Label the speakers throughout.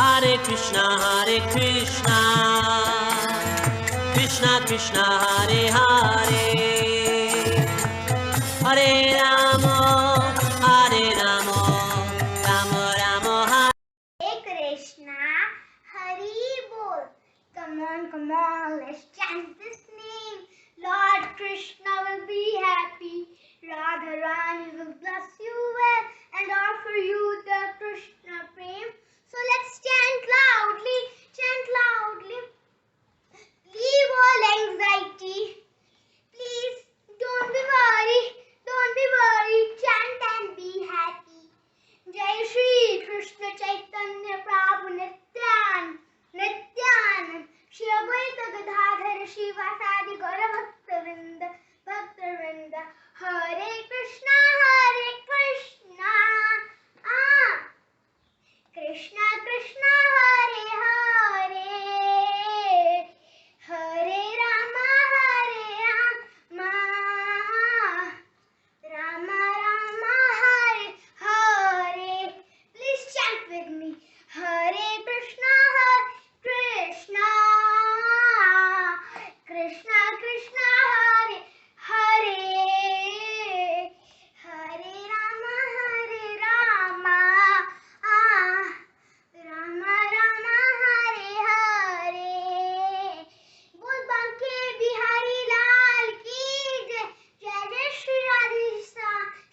Speaker 1: Hare Krishna, Krishna Krishna, Hare Hare, Hare Rama, Rama Rama,
Speaker 2: Hare Krishna, Hari Bol. Come on, let's chant this name. Lord Krishna will be happy. Radharani will bless you well and offer you the Krishna prem. So let's chant loudly, chant loudly. Leave all anxiety. Please don't be worried, chant and be happy. Jai Shri Krishna Chaitanya Prabhu Nityanand Shri Advaita Gadadhar Shivasadi Gaura Bhakta Vrinda Hare Krishna Krishna Krishna Hare Hare Hare Rama Rama Rama Hare Hare. Please chant with me. Hare Krishna Krishna Krishna Hare Hare Hare Rama Rama Rama Hare Hare. बोल बांके बिहारी लाल की जय। जय जय श्री राधे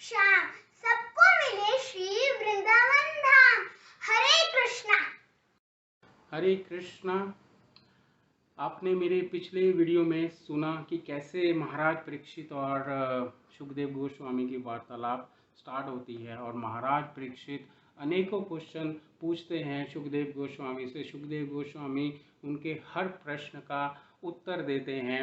Speaker 2: श्याम, सबको मिले श्री वृंदावन धाम। हरे कृष्णा।
Speaker 3: हरे कृष्णा। आपने मेरे पिछले वीडियो में सुना कि कैसे महाराज परीक्षित और सुखदेव गोस्वामी की वार्तालाप स्टार्ट होती है और महाराज परीक्षित अनेकों क्वेश्चन पूछते हैं सुखदेव गोस्वामी से। सुखदेव गोस्वामी उनके हर प्रश्न का उत्तर देते हैं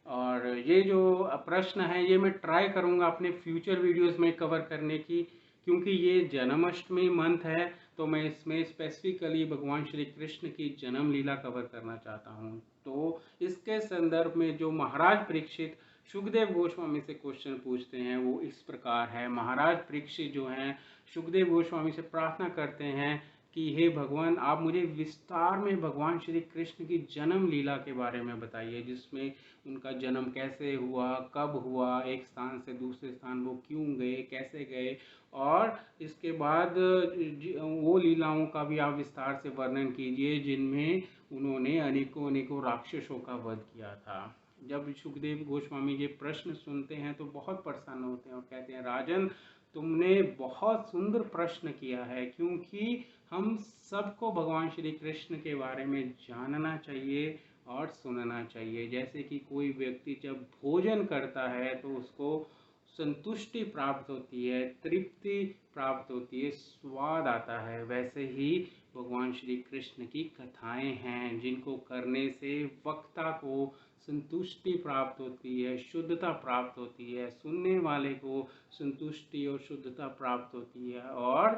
Speaker 3: और ये जो प्रश्न है ये मैं ट्राई करूँगा अपने फ्यूचर वीडियोस में कवर करने की, क्योंकि ये जन्माष्टमी मंथ है तो मैं इसमें स्पेसिफिकली भगवान श्री कृष्ण की जन्म लीला कवर करना चाहता हूँ। तो इसके संदर्भ में जो महाराज परीक्षित सुखदेव गोस्वामी से क्वेश्चन पूछते हैं वो इस प्रकार है। महाराज परीक्षित जो हैं सुखदेव गोस्वामी से प्रार्थना करते हैं कि हे भगवान, आप मुझे विस्तार में भगवान श्री कृष्ण की जन्म लीला के बारे में बताइए, जिसमें उनका जन्म कैसे हुआ, कब हुआ, एक स्थान से दूसरे स्थान वो क्यों गए, कैसे गए, और इसके बाद वो लीलाओं का भी आप विस्तार से वर्णन कीजिए जिनमें उन्होंने अनेकों राक्षसों का वध किया था। जब सुखदेव गोस्वामी ये प्रश्न सुनते हैं तो बहुत प्रसन्न होते हैं और कहते हैं, राजन तुमने बहुत सुंदर प्रश्न किया है, क्योंकि हम सबको भगवान श्री कृष्ण के बारे में जानना चाहिए और सुनना चाहिए। जैसे कि कोई व्यक्ति जब भोजन करता है तो उसको संतुष्टि प्राप्त होती है, तृप्ति प्राप्त होती है, स्वाद आता है, वैसे ही भगवान श्री कृष्ण की कथाएं हैं जिनको करने से वक्ता को संतुष्टि प्राप्त होती है, शुद्धता प्राप्त होती है, सुनने वाले को संतुष्टि और शुद्धता प्राप्त होती है और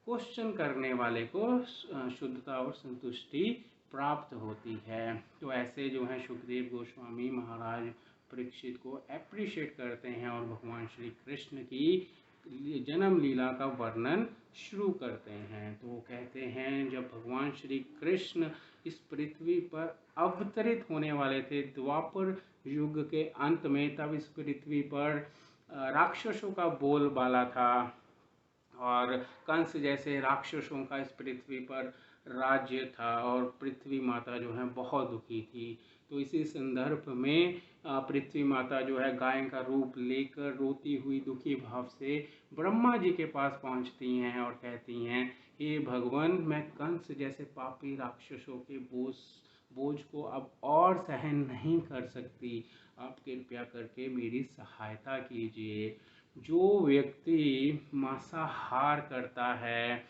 Speaker 3: क्वेश्चन करने वाले को शुद्धता और संतुष्टि प्राप्त होती है। तो ऐसे जो है सुखदेव गोस्वामी महाराज परीक्षित को अप्रिशिएट करते हैं और भगवान श्री कृष्ण की जन्म लीला का वर्णन शुरू करते हैं। तो वो कहते हैं, जब भगवान श्री कृष्ण इस पृथ्वी पर अवतरित होने वाले थे द्वापर युग के अंत में, तब इस पृथ्वी पर राक्षसों का बोलबाला था और कंस जैसे राक्षसों का इस पृथ्वी पर राज्य था और पृथ्वी माता जो है बहुत दुखी थी। तो इसी संदर्भ में पृथ्वी माता जो है गाय का रूप लेकर रोती हुई दुखी भाव से ब्रह्मा जी के पास पहुंचती हैं और कहती हैं, हे भगवान, मैं कंस जैसे पापी राक्षसों के बोझ को अब और सहन नहीं कर सकती, आप कृपया करके मेरी सहायता कीजिए। जो व्यक्ति मांसाहार करता है,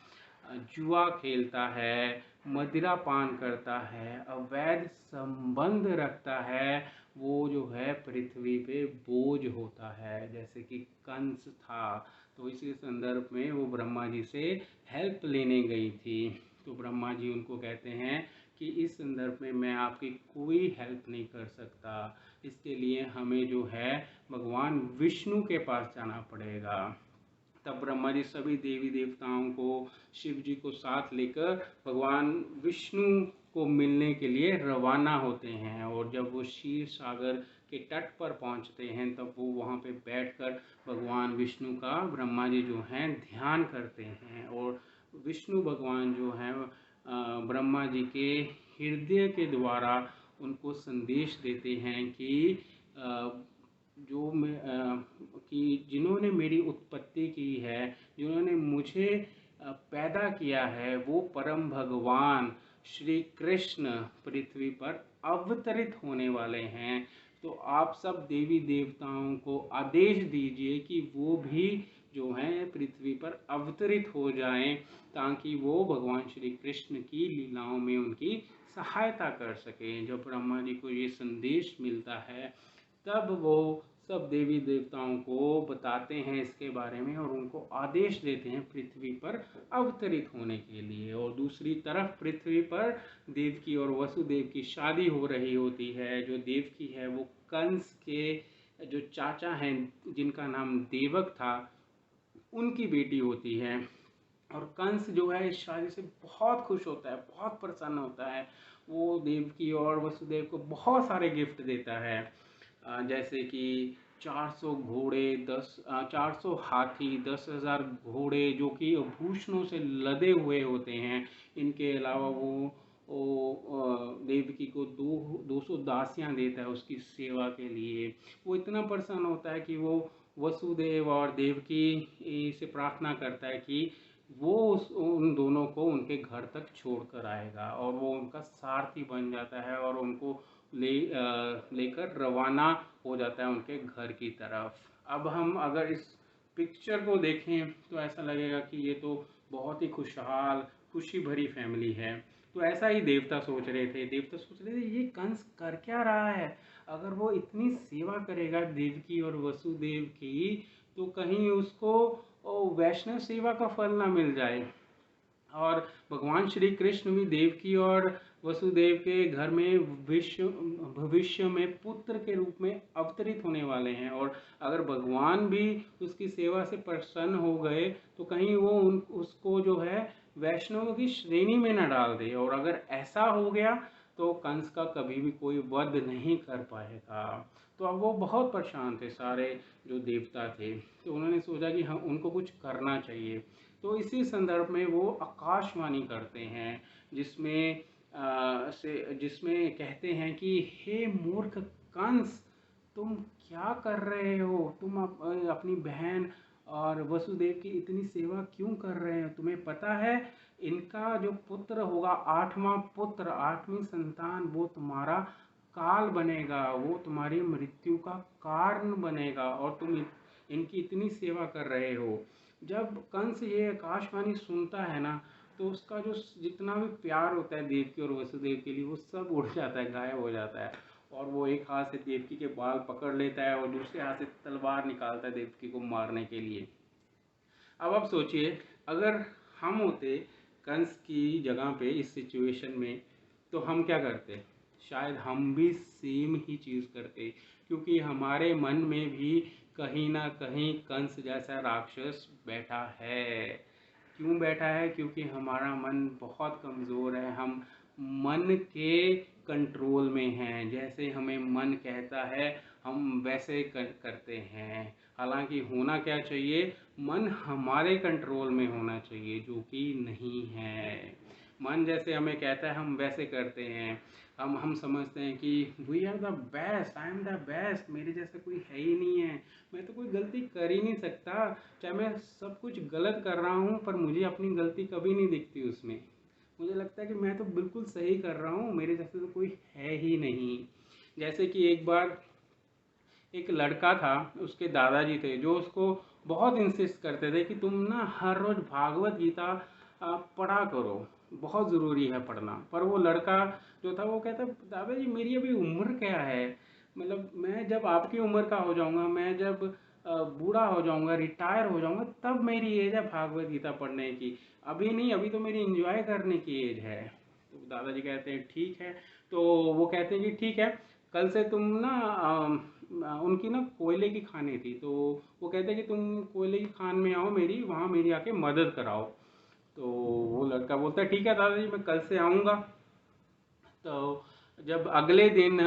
Speaker 3: जुआ खेलता है, मदिरा पान करता है, अवैध संबंध रखता है, वो जो है पृथ्वी पे बोझ होता है, जैसे कि कंस था। तो इसी संदर्भ में वो ब्रह्मा जी से हेल्प लेने गई थी। तो ब्रह्मा जी उनको कहते हैं कि इस संदर्भ में मैं आपकी कोई हेल्प नहीं कर सकता, इसके लिए हमें जो है भगवान विष्णु के पास जाना पड़ेगा। तब ब्रह्मा जी सभी देवी देवताओं को, शिव जी को साथ लेकर भगवान विष्णु को मिलने के लिए रवाना होते हैं। और जब वो क्षीर सागर के तट पर पहुंचते हैं तब वो वहाँ पे बैठकर भगवान विष्णु का ब्रह्मा जी जो हैं ध्यान करते हैं। और विष्णु भगवान जो हैं ब्रह्मा जी के हृदय के द्वारा उनको संदेश देते हैं कि कि जिन्होंने मेरी उत्पत्ति की है, जिन्होंने मुझे पैदा किया है, वो परम भगवान श्री कृष्ण पृथ्वी पर अवतरित होने वाले हैं। तो आप सब देवी देवताओं को आदेश दीजिए कि वो भी जो हैं पृथ्वी पर अवतरित हो जाएं, ताकि वो भगवान श्री कृष्ण की लीलाओं में उनकी सहायता कर सकें। जब ब्रह्मा जी को ये संदेश मिलता है तब वो सब देवी देवताओं को बताते हैं इसके बारे में और उनको आदेश देते हैं पृथ्वी पर अवतरित होने के लिए। और दूसरी तरफ पृथ्वी पर देवकी और वसुदेव की शादी हो रही होती है। जो देवकी है वो कंस के जो चाचा हैं, जिनका नाम देवक था, उनकी बेटी होती है। और कंस जो है इस शादी से बहुत खुश होता है, बहुत प्रसन्न होता है। वो देवकी और वसुदेव को बहुत सारे गिफ्ट देता है, जैसे कि 400 घोड़े, 400 हाथी, 10,000 घोड़े जो कि आभूषणों से लदे हुए होते हैं। इनके अलावा वो देवकी को 200 दासियां देता है उसकी सेवा के लिए। वो इतना प्रसन्न होता है कि वो वसुदेव और देवकी से प्रार्थना करता है कि वो उन दोनों को उनके घर तक छोड़कर आएगा। और वो उनका सारथी बन जाता है और उनको लेकर रवाना हो जाता है उनके घर की तरफ। अब हम अगर इस पिक्चर को देखें तो ऐसा लगेगा कि ये तो बहुत ही खुशहाल, खुशी भरी फैमिली है। तो ऐसा ही देवता सोच रहे थे ये कंस कर क्या रहा है। अगर वो इतनी सेवा करेगा देवकी और वसुदेव की, तो कहीं उसको वैष्णव सेवा का फल ना मिल जाए। और भगवान श्री कृष्ण भी देवकी और वसुदेव के घर में भविष्य में पुत्र के रूप में अवतरित होने वाले हैं। और अगर भगवान भी उसकी सेवा से प्रसन्न हो गए तो कहीं वो उसको जो है वैष्णवों की श्रेणी में न डाल दे। और अगर ऐसा हो गया तो कंस का कभी भी कोई वध नहीं कर पाएगा। तो अब वो बहुत परेशान थे, सारे जो देवता थे। तो उन्होंने सोचा कि हम उनको कुछ करना चाहिए। तो इसी संदर्भ में वो आकाशवाणी करते हैं, जिसमें कहते हैं कि हे मूर्ख कंस, तुम क्या कर रहे हो। तुम अपनी बहन और वसुदेव की इतनी सेवा क्यों कर रहे हो। तुम्हें पता है इनका जो पुत्र होगा, 8वां पुत्र, 8वीं संतान, वो तुम्हारा काल बनेगा, वो तुम्हारी मृत्यु का कारण बनेगा। और तुम इनकी इतनी सेवा कर रहे हो। जब कंस ये आकाशवाणी सुनता है ना, तो उसका जो जितना भी प्यार होता है देवकी और वसुदेव के लिए, वो सब उड़ जाता है, गायब हो जाता है। और वो एक हाथ से देवकी के बाल पकड़ लेता है और दूसरे हाथ से तलवार निकालता है देवकी को मारने के लिए। अब आप सोचिए, अगर हम होते कंस की जगह पे इस सिचुएशन में, तो हम क्या करते। शायद हम भी सेम ही चीज़ करते, क्योंकि हमारे मन में भी कहीं ना कहीं कंस जैसा राक्षस बैठा है। क्यों बैठा है? क्योंकि हमारा मन बहुत कमज़ोर है। हम मन के कंट्रोल में हैं। जैसे हमें मन कहता है हम वैसे करते हैं। हालांकि होना क्या चाहिए, मन हमारे कंट्रोल में होना चाहिए, जो कि नहीं है। मन जैसे हमें कहता है हम वैसे करते हैं। हम समझते हैं कि we are the best, I am the best, मेरे जैसा कोई है ही नहीं है, मैं तो कोई गलती कर ही नहीं सकता। चाहे मैं सब कुछ गलत कर रहा हूँ पर मुझे अपनी गलती कभी नहीं दिखती उसमें। मुझे लगता है कि मैं तो बिल्कुल सही कर रहा हूँ, मेरे जैसे तो कोई है ही नहीं। जैसे कि एक बार एक लड़का था, उसके दादाजी थे जो उसको बहुत इंसिस्ट करते थे कि तुम ना हर रोज़ भागवत गीता पढ़ा करो, बहुत ज़रूरी है पढ़ना। पर वो लड़का जो था वो कहता, दादाजी मेरी अभी उम्र क्या है, मतलब मैं जब आपकी उम्र का हो जाऊंगा, मैं जब बूढ़ा हो जाऊंगा, रिटायर हो जाऊंगा, तब मेरी एज है भागवत गीता पढ़ने की, अभी नहीं, अभी तो मेरी एंजॉय करने की एज है। तो दादाजी कहते हैं ठीक है। तो वो कहते हैं कि ठीक है, कल से तुम ना उनकी ना कोयले की खानें थी, तो वो कहते कि तुम कोयले की खान में आओ मेरी, वहाँ मेरी आके मदद कराओ। तो वो लड़का बोलता है ठीक है दादाजी, मैं कल से आऊँगा। तो जब अगले दिन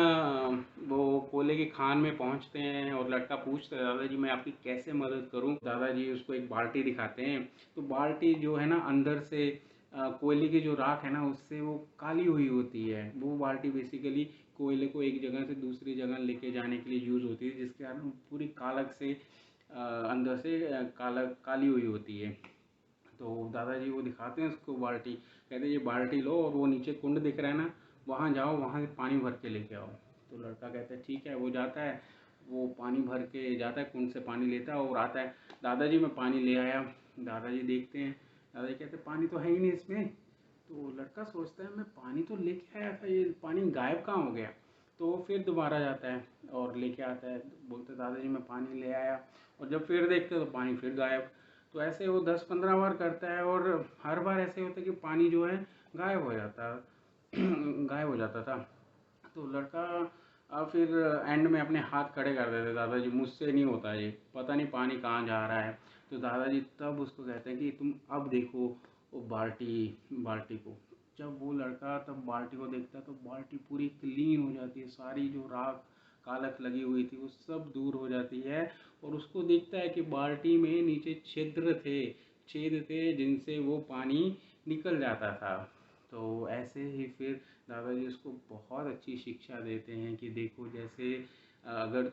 Speaker 3: वो कोयले की खान में पहुंचते हैं और लड़का पूछता है दादाजी मैं आपकी कैसे मदद करूं। दादाजी उसको एक बाल्टी दिखाते हैं। तो बाल्टी जो है ना अंदर से कोयले की जो राख है ना उससे वो काली हुई होती है। वो बाल्टी बेसिकली कोयले को एक जगह से दूसरी जगह लेके जाने के लिए यूज़ होती है, जिसके कारण पूरी कालक से अंदर से काली हुई होती है। तो दादाजी वो दिखाते हैं उसको बाल्टी, कहते हैं ये बाल्टी लो और वो नीचे कुंड दिख रहा है ना, वहाँ जाओ, वहाँ से पानी भर के लेके आओ। तो लड़का कहता है ठीक है। वो जाता है, वो पानी भर के जाता है, कुंड से पानी लेता है और आता है, दादाजी मैं पानी ले आया। दादाजी देखते हैं, दादाजी कहते हैं पानी तो है ही नहीं इसमें। तो लड़का सोचता है मैं पानी तो लेके आया था, ये पानी गायब कहाँ हो गया। तो फिर दोबारा जाता है और लेके आता है, बोलते दादाजी मैं पानी ले आया, और जब फिर देखते तो पानी फिर गायब। तो ऐसे वो 10-15 बार करता है और हर बार ऐसे होता है कि पानी जो है गायब हो जाता गायब हो जाता था। तो लड़का अब फिर एंड में अपने हाथ खड़े कर देते, दादाजी मुझसे नहीं होता ये, पता नहीं पानी कहाँ जा रहा है। तो दादाजी तब उसको कहते हैं कि तुम अब देखो वो बाल्टी को। जब वो लड़का तब बाल्टी को देखता है तो बाल्टी पूरी क्लीन हो जाती है, सारी जो राख कालक लगी हुई थी वो सब दूर हो जाती है। और उसको दिखता है कि बाल्टी में नीचे छेद थे जिनसे वो पानी निकल जाता था। तो ऐसे ही फिर दादाजी उसको बहुत अच्छी शिक्षा देते हैं कि देखो जैसे अगर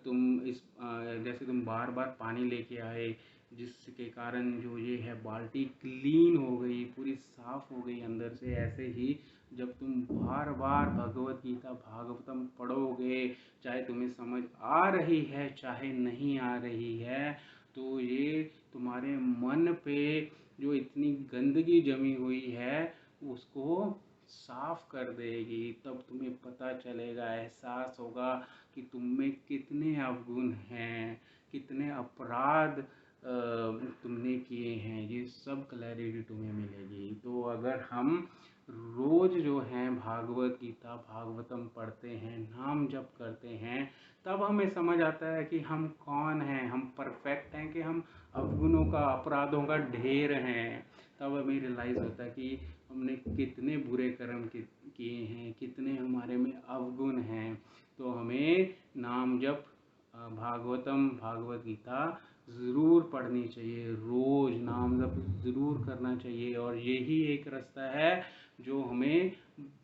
Speaker 3: जैसे तुम बार बार पानी लेके आए, जिसके कारण जो ये है बाल्टी क्लीन हो गई, पूरी साफ हो गई अंदर से, ऐसे ही जब तुम बार बार भगवत गीता भागवतम पढ़ोगे, चाहे तुम्हें समझ आ रही है चाहे नहीं आ रही है, तो ये तुम्हारे मन पे जो इतनी गंदगी जमी हुई है उसको साफ कर देगी। तब तुम्हें पता चलेगा, एहसास होगा कि तुम में कितने अवगुण हैं, कितने अपराध तुमने किए हैं, ये सब क्लैरिटी तुम्हें मिलेगी। तो अगर हम रोज जो हैं भागवत गीता भागवतम पढ़ते हैं, नाम जप करते हैं, तब हमें समझ आता है कि हम कौन हैं, हम परफेक्ट हैं कि हम अवगुणों का अपराधों का ढेर हैं। तब हमें रियलाइज़ होता है कि हमने कितने बुरे कर्म किए हैं, कितने हमारे में अवगुण हैं। तो हमें नाम जप भागवतम भगवत गीता ज़रूर पढ़नी चाहिए, रोज़ नाम जप ज़रूर करना चाहिए। और यही एक रास्ता है जो हमें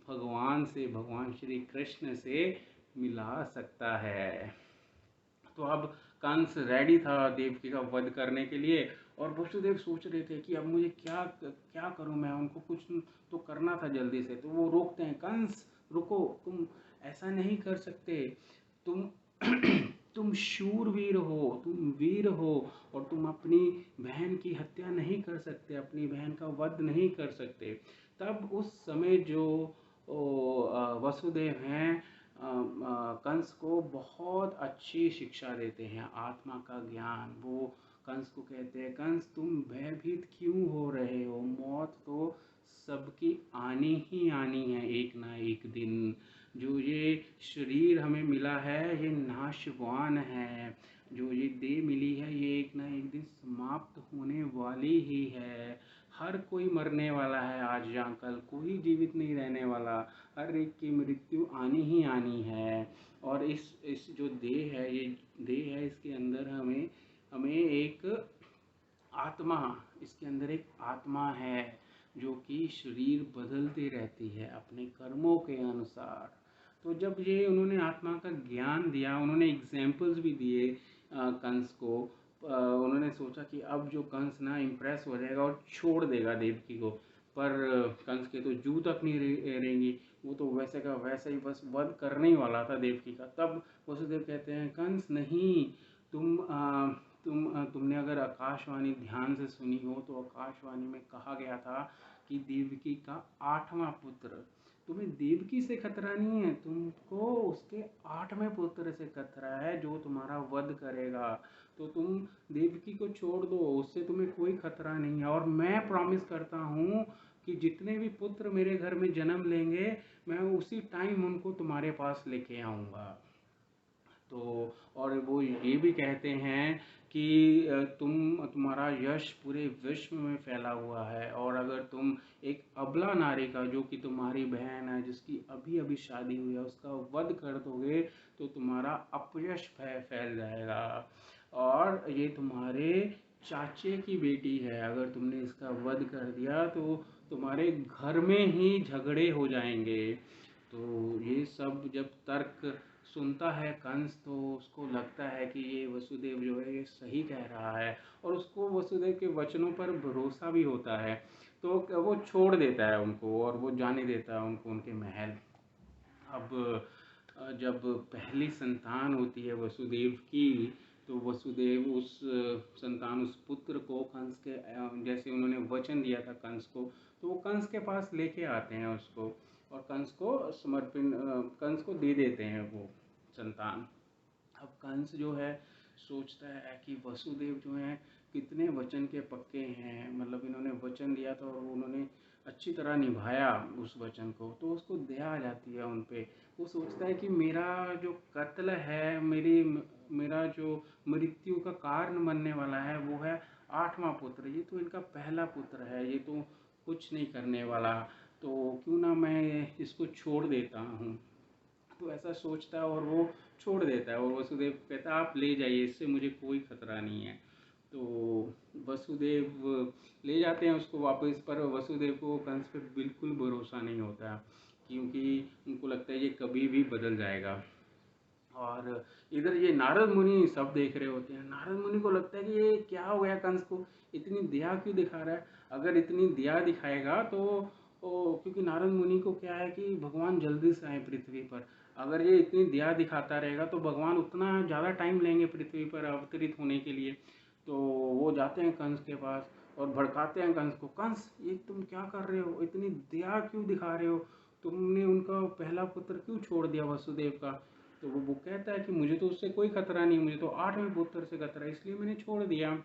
Speaker 3: भगवान श्री कृष्ण से मिला सकता है। तो अब कंस रेडी था देवकी का वध करने के लिए, और वसुदेव सोच रहे थे कि अब मुझे क्या क्या करूं, मैं उनको कुछ तो करना था जल्दी से। तो वो रोकते हैं, कंस रुको, तुम ऐसा नहीं कर सकते, तुम तुम शूरवीर हो, तुम वीर हो, और तुम अपनी बहन की हत्या नहीं कर सकते, अपनी बहन का वध नहीं कर सकते। तब उस समय जो वसुदेव हैं कंस को बहुत अच्छी शिक्षा देते हैं, आत्मा का ज्ञान। वो कंस को कहते हैं, कंस तुम भयभीत क्यों हो रहे हो, मौत तो सबकी आनी ही आनी है एक ना एक दिन। जो ये शरीर हमें मिला है ये नाशवान है, जो ये देह मिली है ये एक ना एक दिन समाप्त होने वाली ही है। हर कोई मरने वाला है आज या कल, कोई जीवित नहीं रहने वाला, हर एक की मृत्यु आनी ही आनी है। और इस जो देह है, ये देह है, इसके अंदर हमें एक आत्मा, इसके अंदर एक आत्मा है जो कि शरीर बदलती रहती है अपने कर्मों के अनुसार। तो जब ये उन्होंने आत्मा का ज्ञान दिया, उन्होंने एग्जाम्पल्स भी दिए कंस को। उन्होंने सोचा कि अब जो कंस ना इम्प्रेस हो जाएगा और छोड़ देगा देवकी को, पर कंस के तो जू तक नहीं रहेंगी, वो तो वैसे का वैसे ही बस वध करने ही वाला था देवकी का। तब वसुदेव कहते हैं, कंस नहीं, तुमने अगर आकाशवाणी ध्यान से सुनी हो तो आकाशवाणी में कहा गया था कि देवकी का 8वां पुत्र, तुम्हें देवकी से खतरा नहीं है, तुमको उसके 8वें पुत्र से खतरा है जो तुम्हारा वध करेगा। तो तुम देवकी को छोड़ दो, उससे तुम्हें कोई खतरा नहीं है। और मैं प्रॉमिस करता हूँ कि जितने भी पुत्र मेरे घर में जन्म लेंगे मैं उसी टाइम उनको तुम्हारे पास लेके आऊँगा। तो और वो ये भी कहते हैं कि तुम्हारा यश पूरे विश्व में फैला हुआ है, और अगर तुम एक अबला नारी का, जो कि तुम्हारी बहन है, जिसकी अभी अभी शादी हुई है, उसका वध कर दोगे तो तुम्हारा अपयश फैल जाएगा। और ये तुम्हारे चाचे की बेटी है, अगर तुमने इसका वध कर दिया तो तुम्हारे घर में ही झगड़े हो जाएंगे। तो ये सब जब तर्क सुनता है कंस, तो उसको लगता है कि ये वसुदेव जो है ये सही कह रहा है, और उसको वसुदेव के वचनों पर भरोसा भी होता है। तो वो छोड़ देता है उनको और वो जाने देता है उनको उनके महल। अब जब पहली संतान होती है वसुदेव की, तो वसुदेव उस संतान, उस पुत्र को कंस के जैसे उन्होंने वचन दिया था कंस को, तो वो कंस के पास लेके आते हैं उसको, और कंस को कंस को दे देते हैं वो संतान। अब कंस जो है सोचता है कि वसुदेव जो है कितने वचन के पक्के हैं, मतलब इन्होंने वचन दिया था और उन्होंने अच्छी तरह निभाया उस वचन को, तो उसको दया आ जाती है उन पे। वो सोचता है कि मेरा जो कत्ल है, मेरा जो मृत्यु का कारण बनने वाला है वो है 8वां पुत्र। ये तो इनका पहला पुत्र है, ये तो कुछ नहीं करने वाला, तो क्यों ना मैं इसको छोड़ देता हूँ। तो ऐसा सोचता है और वो छोड़ देता है, और वसुदेव कहता है आप ले जाइए, इससे मुझे कोई खतरा नहीं है। तो वसुदेव ले जाते हैं उसको वापस, पर वसुदेव को कंस पे बिल्कुल भरोसा नहीं होता, क्योंकि उनको लगता है ये कभी भी बदल जाएगा। और इधर ये नारद मुनि सब देख रहे होते हैं। नारद मुनि को लगता है कि ये क्या हो गया, कंस को इतनी दया क्यों दिखा रहा है। अगर इतनी दया दिखाएगा तो क्योंकि नारद मुनि को क्या है कि भगवान जल्दी से आए पृथ्वी पर, अगर ये इतनी दया दिखाता रहेगा तो भगवान उतना ज़्यादा टाइम लेंगे पृथ्वी पर अवतरित होने के लिए। तो वो जाते हैं कंस के पास और भड़काते हैं कंस को, कंस ये तुम क्या कर रहे हो, इतनी दया क्यों दिखा रहे हो, तुमने उनका पहला पुत्र क्यों छोड़ दिया वसुदेव का। तो वो कहता है कि मुझे तो उससे कोई खतरा नहीं, मुझे तो 8वें पुत्र से खतरा है, इसलिए मैंने छोड़ दिया।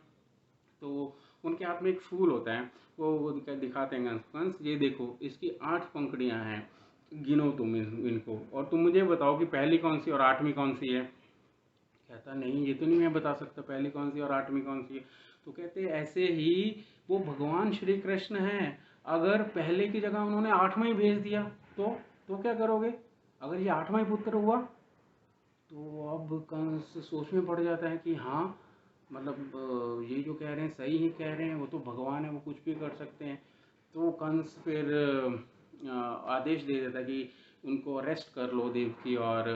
Speaker 3: तो उनके हाथ में एक फूल होता है, वो दिखाते हैं कंस, ये देखो इसकी 8 पंखुड़ियाँ हैं, गिनो तुम इनको और तुम मुझे बताओ कि पहली कौन सी और 8वीं कौन सी है। कहता नहीं, ये तो नहीं मैं बता सकता पहली कौन सी और 8वीं कौन सी है। तो कहते ऐसे ही वो भगवान श्री कृष्ण हैं, अगर पहले की जगह उन्होंने 8वां ही भेज दिया तो क्या करोगे, अगर ये 8वां ही पुत्र हुआ। तो अब कंस सोच में पड़ जाता है कि हाँ, मतलब ये जो कह रहे हैं सही ही कह रहे हैं, वो तो भगवान है, वो कुछ भी कर सकते हैं। तो कंस फिर आदेश दे देता कि उनको अरेस्ट कर लो, देवकी और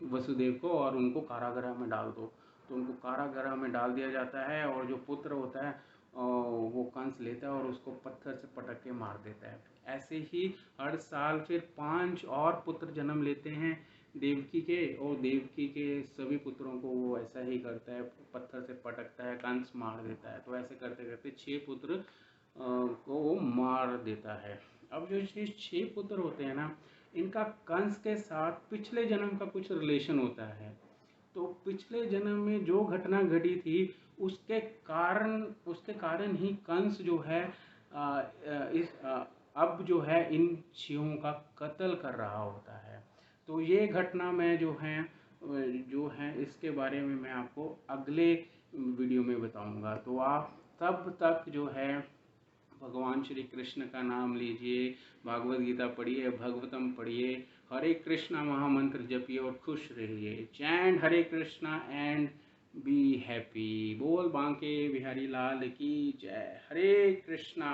Speaker 3: वसुदेव को, और उनको कारागृह में डाल दो। तो उनको कारागृह में डाल दिया जाता है, और जो पुत्र होता है वो कंस लेता है और उसको पत्थर से पटक के मार देता है। ऐसे ही हर साल फिर 5 और पुत्र जन्म लेते हैं देवकी के, और देवकी के सभी पुत्रों को वो ऐसा ही करता है, पत्थर से पटकता है, कंस मार देता है। तो ऐसे करते करते 6 पुत्र को वो मार देता है। अब जो ये 6 पुत्र होते हैं ना, इनका कंस के साथ पिछले जन्म का कुछ रिलेशन होता है। तो पिछले जन्म में जो घटना घटी थी उसके कारण ही कंस जो है अब जो है इन 6 का कत्ल कर रहा होता है। तो ये घटना में जो है इसके बारे में मैं आपको अगले वीडियो में बताऊंगा। तो आप तब तक जो है भगवान श्री कृष्ण का नाम लीजिए, भागवत गीता पढ़िए, भगवतम पढ़िए, हरे कृष्णा महामंत्र जपिए और खुश रहिए। Chant Hare Krishna and be happy. बोल बांके बिहारी लाल की जय। हरे कृष्णा।